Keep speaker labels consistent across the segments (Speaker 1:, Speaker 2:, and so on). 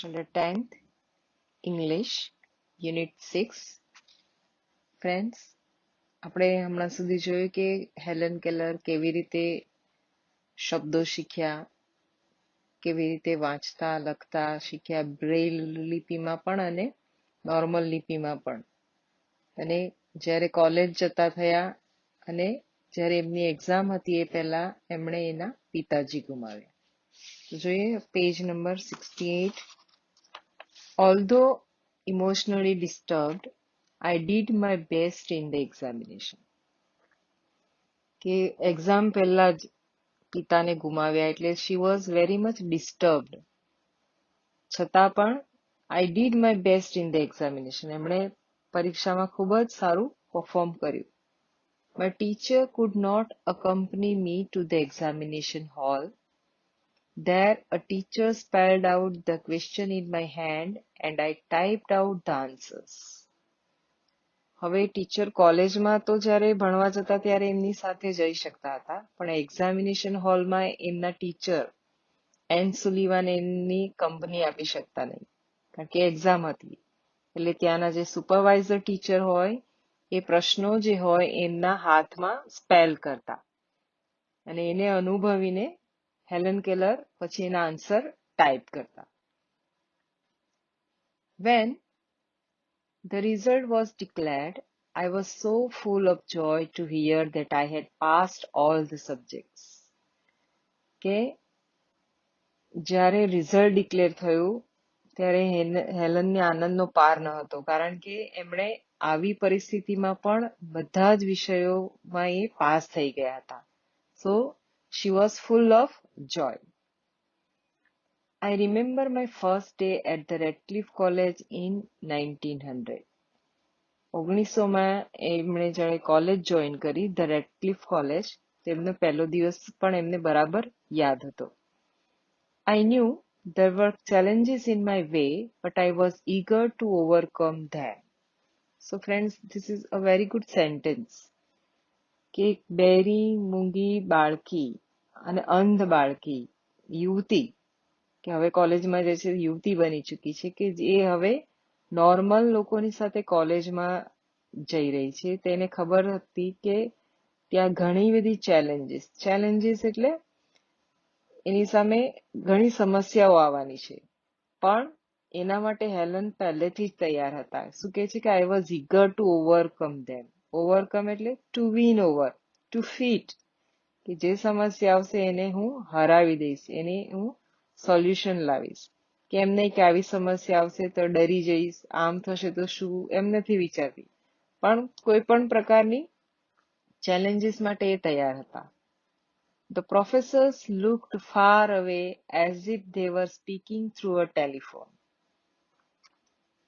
Speaker 1: Standard 10th, English, Unit 6. Friends, આપણે હમણાં સુધી જોયું કે હેલન કેલર કેવી રીતે શબ્દો શીખ્યા, કેવી રીતે વાંચતા લખતા શીખ્યા, બ્રેઇલ લિપિમાં પણ અને નોર્મલ લિપિમાં પણ. અને જ્યારે કોલેજ જતા થયા અને જ્યારે એમની એક્ઝામ હતી એ પહેલા એમણે એના પિતાજી ગુમાવ્યા. તો જોઈએ page number 68. Although emotionally disturbed, I did my best in the examination. કે એક્ઝામ પહેલા જ પિતાને ગુમાવ્યા એટલે she was very much disturbed. છતાં પણ I did my best in the examination. એમણે પરીક્ષામાં ખૂબ જ સારું પરફોર્મ કર્યું. My teacher could not accompany me to the examination hall. There, a teacher spelled out the question in my hand and I typed out the answers. હવે teacher કોલેજમાં તો જ્યારે ભણવા જતા ત્યારે એમની સાથે જઈ શકતા હતા, પણ એક્ઝામિનેશન હોલમાં એમના ટીચર એન સુલિવાન એમની કંપની આપી શકતા નહીં, કારણ કે એક્ઝામ હતી. એટલે ત્યાંના જે સુપરવાઇઝર ટીચર હોય એ પ્રશ્નો જે હોય એમના હાથમાં સ્પેલ કરતા અને એને અનુભવીને હેલન કેલર પછી એના આન્સર ટાઈપ કરતા. When the result was declared, I was so full of joy to hear that I had passed all the subjects. કે જ્યારે રિઝલ્ટ ડિક્લેર થયું ત્યારે હેલનને આનંદનો પાર ન હતો, કારણ કે એમણે આવી પરિસ્થિતિમાં પણ બધા જ વિષયોમાં એ પાસ થઈ ગયા હતા. સો she was full of joy. I remember my first day at the Radcliffe College in 1900. 1900માં એમણે જ્યારે કોલેજ જોઈન કરી, ધ રેડક્લિફ કોલેજ, તેમનો પહેલો દિવસ પણ એમને બરાબર યાદ હતો. I knew there were challenges in my way, but I was eager to overcome them. So friends, this is a very good sentence. કે બેરી મૂંગી બાળકી અને અંધ બાળકી યુવતી, કે હવે કોલેજમાં જે છે યુવતી બની ચૂકી છે, કે જે હવે નોર્મલ લોકોની સાથે કોલેજમાં જઈ રહી છે. તેને ખબર હતી કે ત્યાં ઘણી બધી ચેલેન્જીસ એટલે એની સામે ઘણી સમસ્યાઓ આવવાની છે, પણ એના માટે હેલન પહેલેથી જ તૈયાર હતા. શું કહે છે કે I was eager to overcome them. Overcome એટલે to win over, to fit, કે જે સમસ્યા આવશે એને હું હરાવી દઈશ, એને હું સોલ્યુશન લાવીશ. કે એમ નહીં કે આવી સમસ્યા આવશે તો ડરી જઈશ, આમ થશે તો શું, એમ નથી વિચારતી, પણ કોઈ પણ પ્રકારની ચેલેન્જીસ માટે એ તૈયાર હતા. The professors looked far away as if they were speaking through a telephone.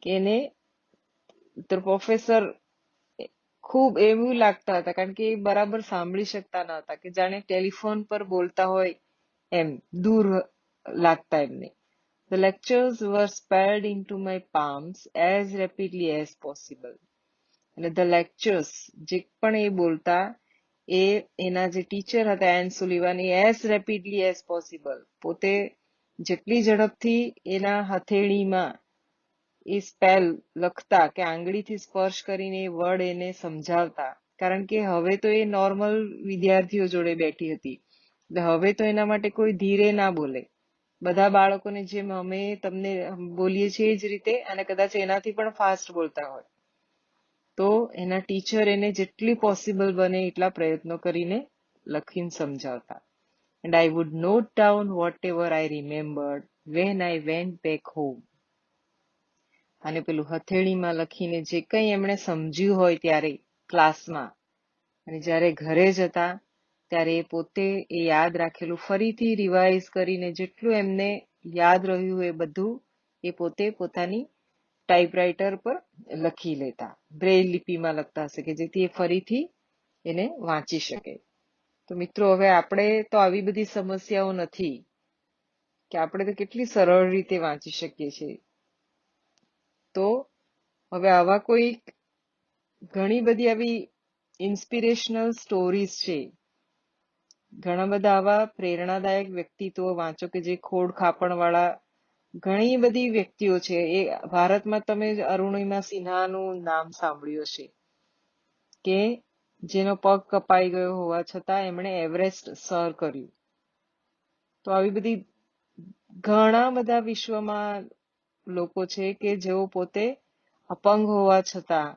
Speaker 1: કે એને પ્રોફેસર ખૂબ એવું લાગતા હતા, કારણ કે એ બરાબર સાંભળી શકતા ન હતા, કે જાણે ટેલિફોન પર બોલતા હોય એમ દૂર લાગતા એમને. The lectures were spelled into my palms as rapidly as possible. અને the lectures જે પણ એ બોલતા એ એના જે ટીચર હતા એન સુલિવાન, એ as rapidly as possible પોતે જેટલી ઝડપથી એના હથેળીમાં એ સ્પેલ લખતા કે આંગળીથી સ્પર્શ કરીને એ વર્ડ એને સમજાવતા, કારણ કે હવે તો એ નોર્મલ વિદ્યાર્થીઓ જોડે બેઠી હતી, એટલે હવે તો એના માટે કોઈ ધીરે ના બોલે. બધા બાળકોને જેમ અમે તમને બોલીએ છીએ એ જ રીતે, અને કદાચ એનાથી પણ ફાસ્ટ બોલતા હોય, તો એના ટીચર એને જેટલી પોસિબલ બને એટલા પ્રયત્નો કરીને લખીને સમજાવતા. And I would note down whatever I remembered when I went back home. અને પેલું હથેળીમાં લખીને જે કંઈ એમણે સમજ્યું હોય ત્યારે ક્લાસમાં, અને જ્યારે ઘરે જતા ત્યારે એ પોતે એ યાદ રાખેલું ફરીથી રિવાઇઝ કરીને જેટલું એમને યાદ રહ્યું એ બધું એ પોતે પોતાની ટાઈપરાઇટર પર લખી લેતા. બ્રેઇલ લિપિમાં લખતા હશે કે જેથી એ ફરીથી એને વાંચી શકે. તો મિત્રો, હવે આપણે તો આવી બધી સમસ્યાઓ નથી, કે આપણે તો કેટલી સરળ રીતે વાંચી શકીએ છીએ. તો હવે આવા કોઈ ઘણી બધી આવી ઇન્સ્પિરેશનલ સ્ટોરીઝ છે, ઘણા બધા આવા પ્રેરણાદાયક વ્યક્તિત્વ વાંચો કે જે ખોડ ખાપણ વાળા ઘણી બધી વ્યક્તિઓ છે. એ ભારતમાં તમે અરુણિમા સિન્હાનું નામ સાંભળ્યું હશે કે જેનો પગ કપાઈ ગયો હોવા છતાં એમણે એવરેસ્ટ સર કર્યું. તો આવી બધી ઘણા બધા વિશ્વમાં લોકો છે કે જેઓ પોતે અપંગ હોવા છતાં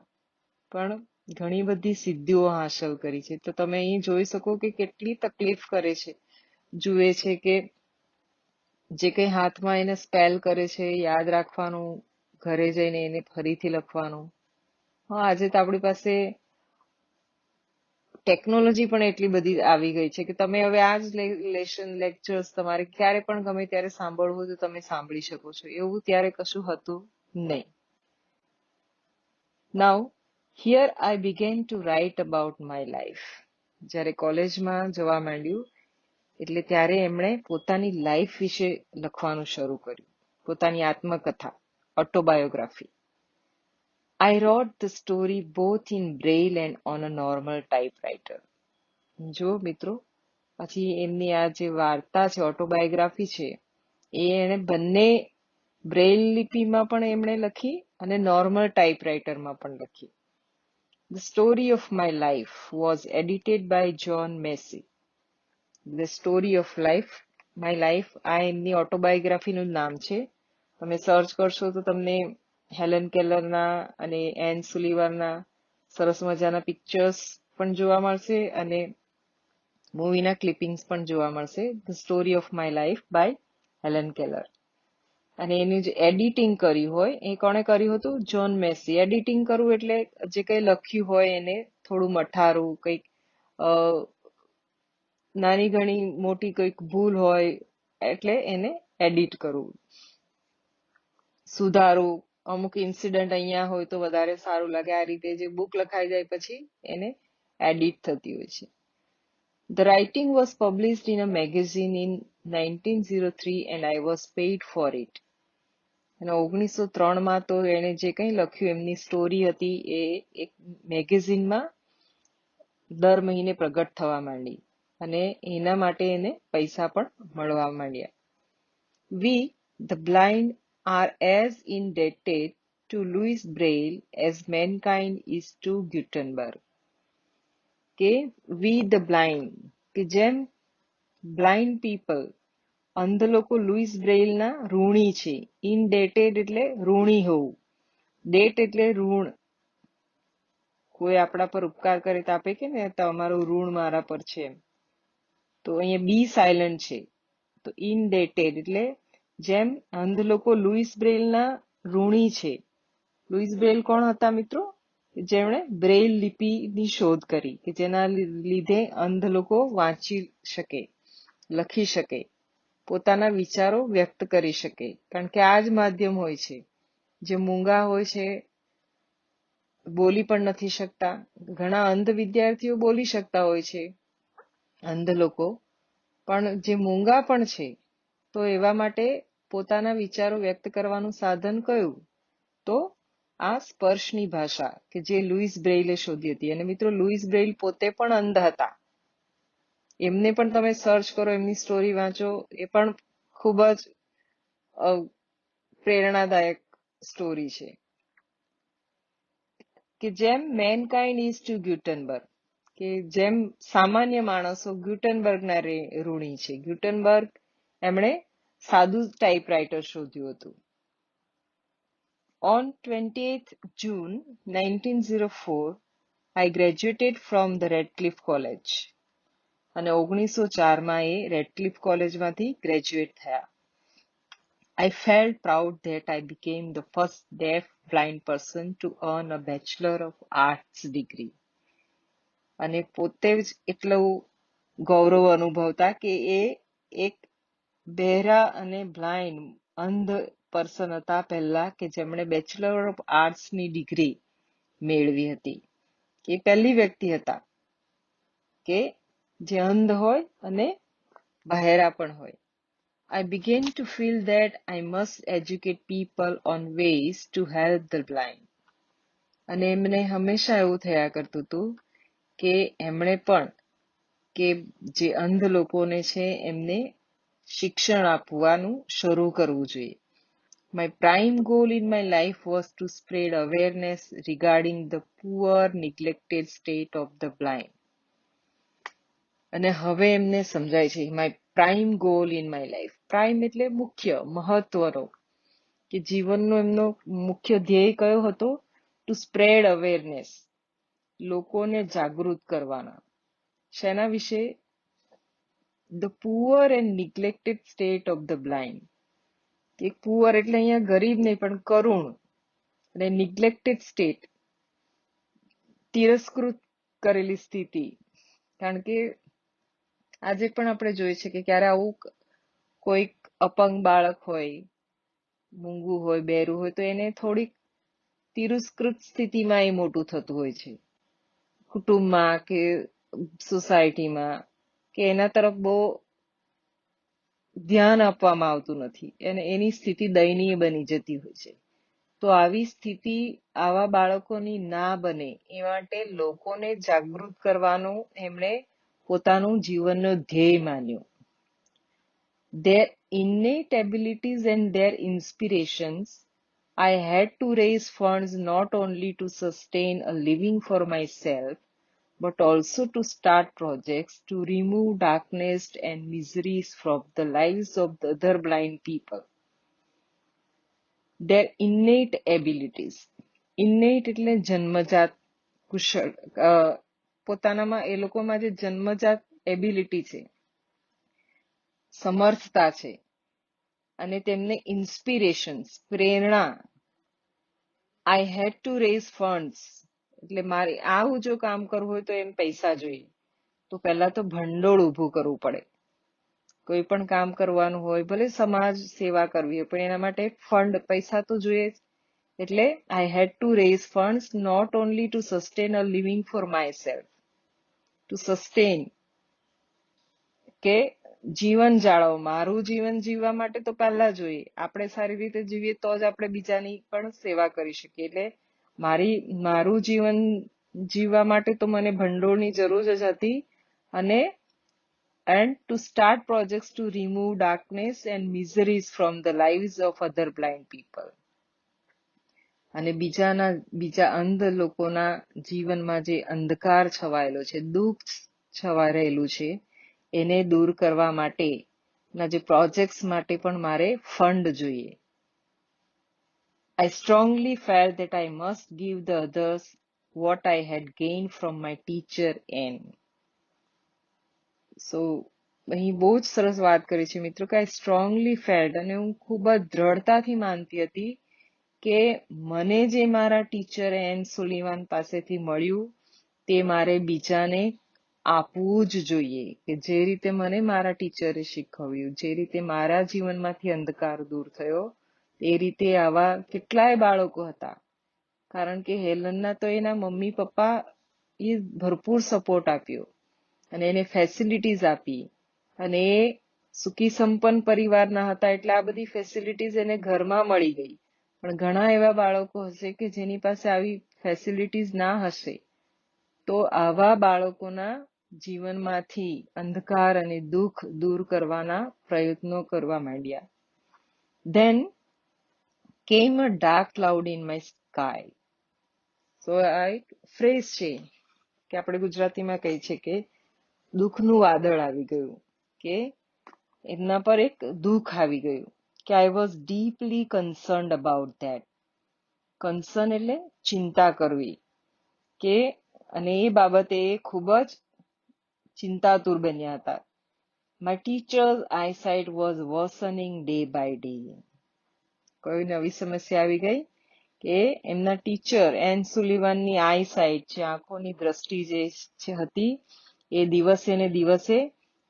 Speaker 1: પણ ઘણી બધી સિદ્ધિઓ હાંસલ કરી છે. તો તમે અહીં જોઈ શકો કે કેટલી તકલીફ કરે છે. જુએ છે કે જે કંઈ હાથમાં એને સ્પેલ કરે છે યાદ રાખવાનું, ઘરે જઈને એને ફરીથી લખવાનું. હા, આજે તો આપણી પાસે ટેકનોલોજી પણ એટલી બધી આવી ગઈ છે કે તમે હવે આ જ લેક્ચર્સ તમારે ક્યારે પણ ગમે ત્યારે સાંભળવું તો તમે સાંભળી શકો છો. એવું ત્યારે કશું હતું નહીં. Now here I began to write about my life. જ્યારે કોલેજમાં જવા માંડ્યું એટલે ત્યારે એમણે પોતાની લાઈફ વિશે લખવાનું શરૂ કર્યું. પોતાની આત્મકથા, autobiography. I wrote the story both in braille and on a normal typewriter. જો મિત્રો, પછી એમની આ જે વાર્તા છે, ઓટોબાયોગ્રાફી છે, એ એણે બંને બ્રેઇલ લિપિમાં પણ એમણે લખી અને નોર્મલ ટાઈપરાઇટરમાં પણ લખી. The story of my life was edited by John Massey. The story of my life, આ એમની ઓટોબાયોગ્રાફીનું નામ છે. તમે સર્ચ કરશો તો તમને હેલન કેલરના અને એન સુલિવાનના સરસ મજાના પિક્ચર્સ પણ જોવા મળશે અને મૂવીના ક્લિપિંગ્સ પણ જોવા મળશે. The story of my life by Helen Keller. અને એનું જે એડિટિંગ કર્યું હોય એ કોણે કર્યું હતું? John Massey. એડિટિંગ કરવું એટલે જે કંઈ લખ્યું હોય એને થોડું મઠારું, કંઈક નાની ઘણી મોટી કંઈક ભૂલ હોય એટલે એને એડિટ કરવું, સુધારવું. અમુક ઇન્સિડન્ટ અહીંયા હોય તો વધારે સારું લાગે. આ રીતે જે બુક લખાઈ જાય પછી એને એડિટ થતી હોય છે. The writing was published in a magazine in 1903 and I was paid for it. અને 1903માં તો એણે જે કંઈ લખ્યું એમની સ્ટોરી હતી એ એક મેગેઝિનમાં દર મહિને પ્રગટ થવા માંડી અને એના માટે એને પૈસા પણ મળવા માંડ્યા. We, the blind, are as indebted to Louis Braille as mankind is to Gutenberg. કે we the blind, કે જેમ બ્લાઇન્ડ પીપલ, અંધ લોકો લુઈસ બ્રેઇલના ઋણી છે. ઇનડેટેડ એટલે ઋણી હોવું. ડેટ એટલે ઋણ. કોઈ આપણા પર ઉપકાર કરે તો આપે કે ને તમારું ઋણ મારા પર છે એમ. તો અહીંયા બી સાયલન્ટ છે. તો ઇનડેટેડ એટલે જેમ અંધ લોકો લુઈસ બ્રેઇલના ઋણી છે. લુઈસ બ્રેઇલ કોણ હતા મિત્રો? જેમણે બ્રેઇલ લિપિની શોધ કરી કે જેના લીધે અંધ લોકો વાંચી શકે, લખી શકે, પોતાના વિચારો વ્યક્ત કરી શકે. કારણ કે આ જ માધ્યમ હોય છે. જે મૂંગા હોય છે બોલી પણ નથી શકતા. ઘણા અંધ વિદ્યાર્થીઓ બોલી શકતા હોય છે, અંધ લોકો, પણ જે મૂંગા પણ છે તો એવા માટે પોતાના વિચારો વ્યક્ત કરવાનું સાધન કયું? તો આ સ્પર્શની ભાષા કે જે લુઈસ બ્રેઇલે શોધી હતી. અને મિત્રો, લુઈસ બ્રેઇલ પોતે પણ અંધ હતા. એમને પણ તમે સર્ચ કરો, એમની સ્ટોરી વાંચો, એ પણ ખૂબ જ પ્રેરણાદાયક સ્ટોરી છે. કે જેમ મેનકાઇન્ડ ઇઝ ટુ ગ્યુટનબર્ગ, કે જેમ સામાન્ય માણસો ગ્યુટનબર્ગના ઋણી છે. ગ્યુટનબર્ગ એમણે સાદું ટાઈપરાઇટર શોધ્યું હતું. On 28th June 1904, I graduated from the Radcliffe College. અને 1904માં એ રેડક્લિફ કોલેજમાંથી ગ્રેજ્યુએટ થયા. I felt proud that I became the first deaf blind person to earn a Bachelor of Arts degree. અને પોતે જ એટલું ગૌરવ અનુભવતા કે એ એક બહેરા અને બ્લાઇન્ડ અંધ પર્સન હતા પહેલા કે જેમણે બેચલર ઓફ આર્ટ્સની ડિગ્રી મેળવી હતી. એ પહેલી વ્યક્તિ હતા કે જે અંધ હોય અને બહેરા પણ હોય. I began to feel that I must educate people on ways to help the blind. અને એમને હંમેશા એવું થયા કરતું હતું કે એમણે પણ કે જે અંધ લોકોને છે એમને શિક્ષણ આપવાનું શરૂ કરવું જોઈએ. My prime goal in my life was to spread awareness regarding the poor, neglected state of the blind. અને હવે એમને સમજાય છે my prime goal in my life. Prime એટલે મુખ્ય, મહત્વનો, કે જીવનનો એમનો મુખ્ય ધ્યેય કયો હતો? ટુ સ્પ્રેડ અવેરનેસ, લોકોને જાગૃત કરવાના. શેના વિશે? The poor and neglected state of the blind. કે પુઅર એટલે અહીંયા ગરીબ નહીં પણ કરુણ, અને નિગ્લેક્ટેડ સ્ટેટ તિરસ્કૃત કરેલી સ્થિતિ. કારણ કે આજે પણ આપણે જોઈએ છે કે ક્યારે આવું કોઈક અપંગ બાળક હોય, મૂંગું હોય, બેરું હોય, તો એને થોડીક તિરસ્કૃત સ્થિતિમાં એ મોટું થતું હોય છે, કુટુંબમાં કે સોસાયટીમાં, કે એના તરફ બહુ ધ્યાન આપવામાં આવતું નથી અને એની સ્થિતિ દયનીય બની જતી હોય છે. તો આવી સ્થિતિ આવા બાળકોની ના બને એ માટે લોકોને જાગૃત કરવાનું એમણે પોતાનું જીવનનો ધ્યેય માન્યું. Their innate abilities and their inspirations, I had to raise funds not only to sustain a living for myself, but also to start projects to remove darkness and miseries from the lives of the other blind people. Their innate abilities. Innate એટલે જન્મજાત કુશળ, પોતાનામાં એ લોકોમાં જે જન્મજાત ability છે, સમર્થતા છે, અને તેમને ઇન્સ્પિરેશન્સ, પ્રેરણા. આઈ હેડ ટુ રેઝ ફંડ્સ એટલે મારે આવું જો કામ કરવું હોય તો એમ પૈસા જોઈએ. તો પહેલા તો ભંડોળ ઊભું કરવું પડે. કોઈ પણ કામ કરવાનું હોય, ભલે સમાજ સેવા કરવી હોય, પણ એના માટે ફંડ, પૈસા તો જોઈએ જ. એટલે I had to raise funds not only to sustain a living for myself, to sustain કે જીવન જાળવો, મારું જીવન જીવવા માટે તો પહેલા જોઈએ. આપણે સારી રીતે જીવીએ તો જ આપણે બીજાની પણ સેવા કરી શકીએ. એટલે મારું જીવન જીવવા માટે તો મને ભંડોળની જરૂર જ હતી. and to start projects to remove darkness and miseries from the lives of other blind people. અને બીજા અંધ લોકોના જીવનમાં જે અંધકાર છવાયેલો છે, દુઃખ છવાઈ રહેલું છે, એને દૂર કરવા માટેના જે પ્રોજેક્ટ્સ માટે પણ મારે ફંડ જોઈએ. I strongly felt that I must give the others what I had gained from my teacher N. So અહીં બહુ જ સરસ વાત કરી છે મિત્રો, કે આઈ સ્ટ્રોંગલી ફેલ્ટ, અને હું ખૂબ જ દ્રઢતાથી માનતી હતી કે મને જે મારા ટીચર એન સુલીવાન પાસેથી મળ્યું તે મારે બીજાને આપવું જ જોઈએ. કે જે રીતે મને મારા ટીચરે શીખવ્યું, જે રીતે મારા જીવનમાંથી અંધકાર દૂર થયો, એ રીતે આવા કેટલાય બાળકો હતા. કારણ કે હેલનના તો એના મમ્મી પપ્પા એ ભરપૂર સપોર્ટ આપ્યો અને એને ફેસિલિટીઝ આપી, અને એ સુખી સંપન્ન પરિવારના હતા એટલે આ બધી ફેસિલિટીઝ એને ઘરમાં મળી ગઈ. પણ ઘણા એવા બાળકો હશે કે જેની પાસે આવી ફેસિલિટીઝ ના હશે, તો આવા બાળકોના જીવનમાંથી અંધકાર અને દુઃખ દૂર કરવાના પ્રયત્નો કરવા માંડ્યા. Then came a dark cloud in my sky. So આ એક ફ્રેઝ છે કે આપણે ગુજરાતીમાં કહી છે કે દુઃખનું વાદળ આવી ગયું, કે એમના પર એક દુઃખ આવી ગયું. કે I was deeply કન્સર્ન્ડ about that. Concern એટલે ચિંતા કરવી, કે અને એ બાબતે ખૂબ જ ચિંતાતુર બન્યા હતા. My teacher's eyesight was worsening day by day. કોઈ નવી સમસ્યા આવી ગઈ કે એમના ટીચર એન સુલીવાનની આઈસાઇટ છે, આંખોની દ્રષ્ટિ જે હતી એ દિવસે ને દિવસે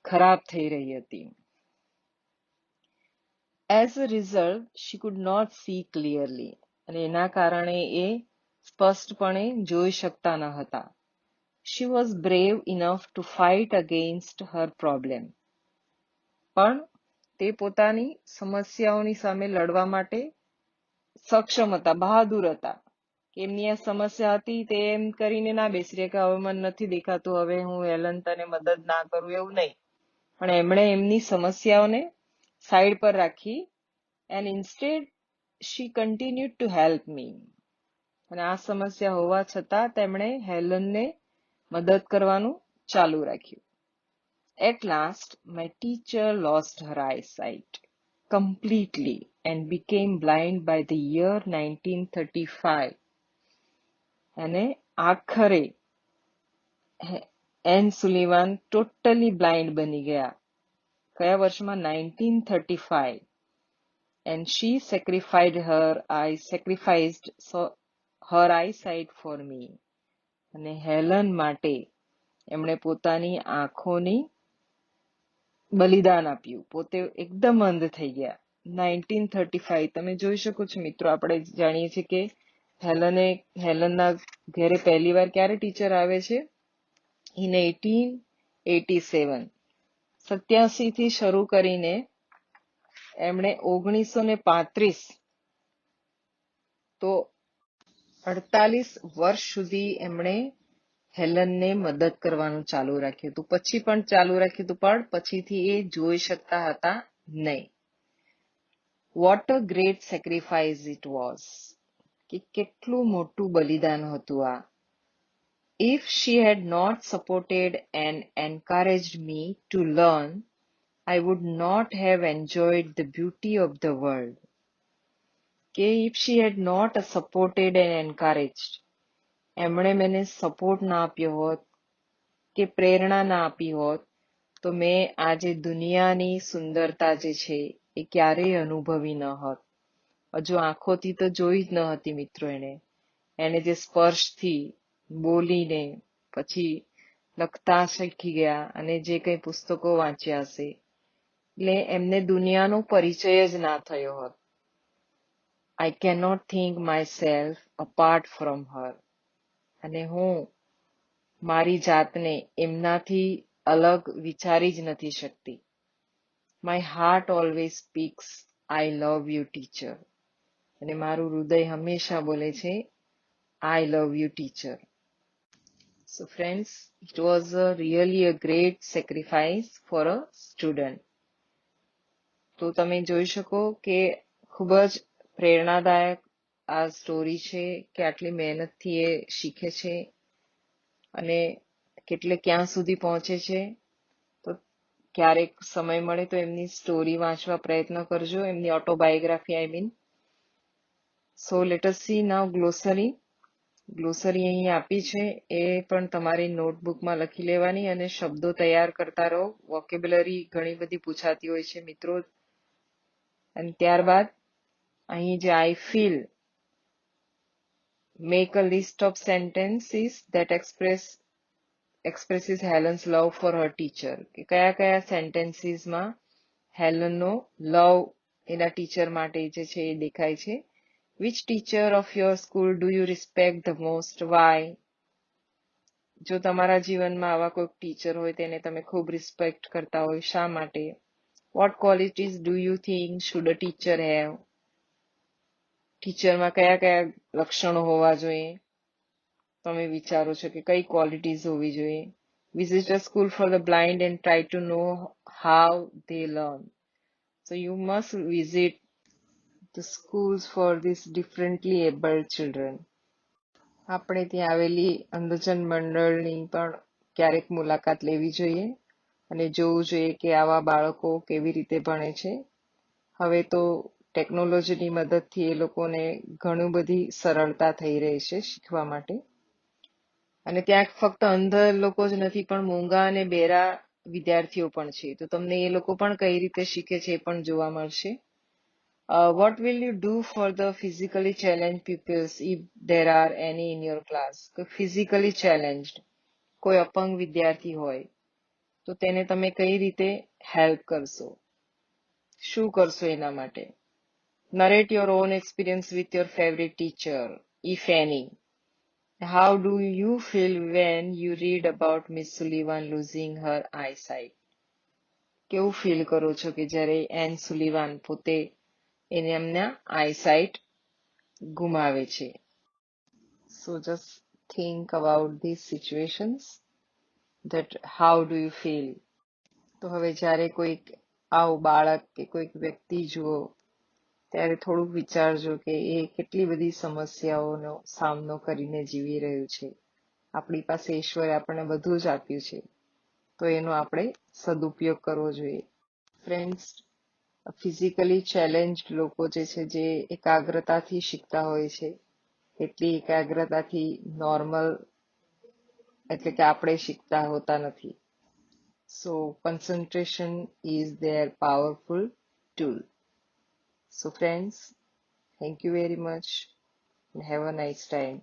Speaker 1: ખરાબ થઈ રહી હતી. As a result she could not see clearly. અને એના કારણે એ સ્પષ્ટપણે જોઈ શકતા ન હતા. She was brave enough to fight against her problem. પણ તે પોતાની સમસ્યાઓની સામે લડવા માટે સક્ષમ હતા, બહાદુર હતા. એમની આ સમસ્યા હતી તે એમ કરીને ના બેસી રહે કે હવે મને નથી દેખાતું, હવે હું હેલન તને મદદ ના કરું, એવું નહીં. પણ એમણે એમની સમસ્યાઓને સાઈડ પર રાખી, and instead she continued to help me. અને આ સમસ્યા હોવા છતાં તેમણે હેલનને મદદ કરવાનું ચાલુ રાખ્યું. At last, my teacher lost her eyesight completely and became blind by the year 1935. અને આખરે એન સુલિવાન ટોટલી બ્લાઇન્ડ બની ગયા. કયા વર્ષમાં? 1935. And she sacrificed her eyesight for me. અને હેલન માટે એમણે પોતાની આંખોની બલિદાન આપ્યું. પોતે એકદમ અંધ થઈ ગયા. 1935. તમે જોઈ શકો છો મિત્રો, આપણે જાણીએ છીએ કે હેલનના ઘરે પહેલી વાર ક્યારે ટીચર આવે છે? ઇન 1887. 87 થી શરૂ કરીને એમણે 1935 તો 48 વર્ષ સુધી એમણે હેલનને મદદ કરવાનું ચાલુ રાખ્યું હતું. પછી પણ ચાલુ રાખ્યું હતું, પણ પછીથી એ જોઈ શકતા હતા નહીં. What a great sacrifice it was, કે કેટલું મોટું બલિદાન હતું આ. If she had not supported and encouraged me to learn, I would not have enjoyed the beauty of the world. કે if she had not supported and encouraged, એમણે મને support ના આપ્યો હોત કે પ્રેરણા ના આપી હોત તો મેં આજે દુનિયાની સુંદરતા જે છે એ ક્યારેય અનુભવી ન હોત. હજુ આંખોથી તો જોઈ જ ન હતી મિત્રો એને જે સ્પર્શથી બોલીને પછી લખતા શીખી ગયા અને જે કંઈ પુસ્તકો વાંચ્યા હશે એટલે એમને દુનિયાનો પરિચય જ ના થયો હોત. I cannot think myself apart from her. અને હું મારી જાતને એમનાથી અલગ વિચારી જ નથી શકતી. My heart always speaks, I love you teacher. અને મારું હૃદય હંમેશા બોલે છે, I love you teacher. So friends, it was really a great sacrifice for a student. તો તમે જોઈ શકો કે ખૂબ જ પ્રેરણાદાયક આ સ્ટોરી છે કે આટલી મહેનતથી એ શીખે છે અને ક્યાં સુધી પહોંચે છે. તો ક્યારેક સમય મળે તો એમની સ્ટોરી વાંચવા પ્રયત્ન કરજો, એમની autobiography I mean. So let us see now glossary. Glossary અહીં આપી છે, એ પણ તમારી નોટબુકમાં લખી લેવાની અને શબ્દો તૈયાર કરતા રહો. વોકેબ્યુલરી ઘણી બધી પૂછાતી હોય છે મિત્રો. અને ત્યારબાદ અહીં જે I feel, make a list of sentences that expresses Helen's love for her teacher. કે કયા સેન્ટેન્સીસમાં હેલનનો લવ એના ટીચર માટે જે છે એ દેખાય છે. Which teacher of your school do you respect the most? Why? જો તમારા જીવનમાં આવા કોઈ ટીચર હોય તેને તમે ખૂબ રિસ્પેક્ટ કરતા હોય, શા માટે? What qualities do you think should a teacher have? ટીચરમાં કયા લક્ષણો હોવા જોઈએ? તમે વિચારો છો કે કઈ ક્વોલિટીઝ હોવી જોઈએ? Visit a school for the blind and try to know how they learn. So you must visit the schools for these differently abled children. આપણે ત્યાં આવેલી અંધજન મંડળની પણ ક્યારેક મુલાકાત લેવી જોઈએ અને જોવું જોઈએ કે આવા બાળકો કેવી રીતે ભણે છે. હવે તો ટેકનોલોજીની મદદથી એ લોકોને ઘણું બધી સરળતા થઈ રહી છે શીખવા માટે. અને ત્યાં ફક્ત અંધ લોકો જ નથી પણ મૂંગા અને બેરા વિદ્યાર્થીઓ પણ છે. તો તમને એ લોકો પણ કઈ રીતે શીખે છે એ પણ જોવા મળશે. What will you do for the physically challenged pupils if there are any in your class? Physically challenged, કોઈ અપંગ વિદ્યાર્થી હોય તો તેને તમે કઈ રીતે હેલ્પ કરશો, શું કરશો એના માટે? Narrate your own experience with your favorite teacher, if any. How do you feel when you read about Miss Sullivan losing her eyesight? કેવું ફીલ કરો છો કે જ્યારે એન સુલિવાન પોતે એને એમના આઈસાઇટ ગુમાવે છે? So just think about these situations, that how do you feel? તો હવે જ્યારે કોઈક આવું બાળક કે કોઈક વ્યક્તિ જુઓ ત્યારે થોડુંક વિચારજો કે એ કેટલી બધી સમસ્યાઓનો સામનો કરીને જીવી રહ્યું છે. આપણી પાસે ઈશ્વરે આપણને બધું જ આપ્યું છે, તો એનો આપણે સદુપયોગ કરવો જોઈએ. ફ્રેન્ડ્સ, ફિઝિકલી ચેલેન્જડ લોકો જે છે, જે એકાગ્રતાથી શીખતા હોય છે, એટલી એકાગ્રતાથી નોર્મલ એટલે કે આપણે શીખતા હોતા નથી. સો concentration is their powerful tool. So friends, thank you very much and have a nice time.